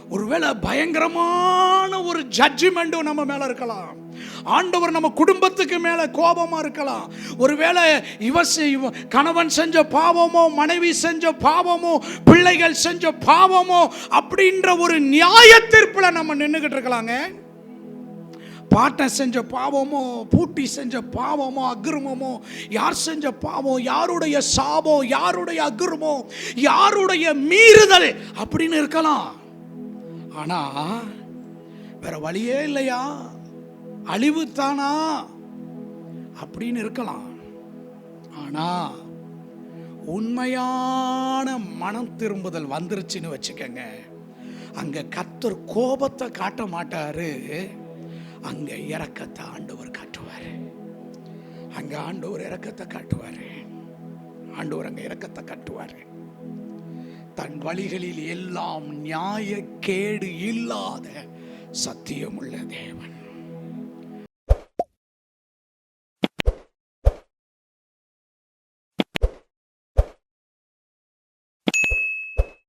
ஒருவேளை பயங்கரமான ஒரு ஜட்ஜ்மெண்ட்டும் நம்ம மேல இருக்கலாம். ஆண்டவர் நம்ம குடும்பத்துக்கு மேல கோபமா இருக்கலாம். ஒருவேளை கணவன் செஞ்ச பாவமோ, மனைவி செஞ்ச பாவமோ, பிள்ளைகள் செஞ்ச பாவமோ அப்படின்ற ஒரு நியாய தீர்ப்புல நம்ம நின்னுகிட்டு இருக்கலாங்க. பாட்டன் செஞ்ச பாவமோ, பூட்டி செஞ்ச பாவமோ, அக்கிரமமோ, யார் செஞ்ச பாவம், யாருடைய சாபம், யாருடைய அக்கிரமம், யாருடைய மீறுதல் அப்படின்னு இருக்கலாம். ஆனா வேற வழியே இல்லையா, அழிவு தானா அப்படின்னு இருக்கலாம். ஆனா உண்மையான மனம் திரும்புதல் வந்துருச்சுன்னு வச்சுக்கங்க, அங்க கர்த்தர் கோபத்தை காட்ட மாட்டாரு, அங்க இரக்கத்தை ஆண்டவர் காட்டுவாரு. அங்க ஆண்டவர் இரக்கத்தை காட்டுவாரு. ஆண்டவர் அங்க இரக்கத்தை காட்டுவாரு. தன் வழிகளில் எல்லாம் நியாய கேடு இல்லாத சத்தியமுள்ள தேவன்.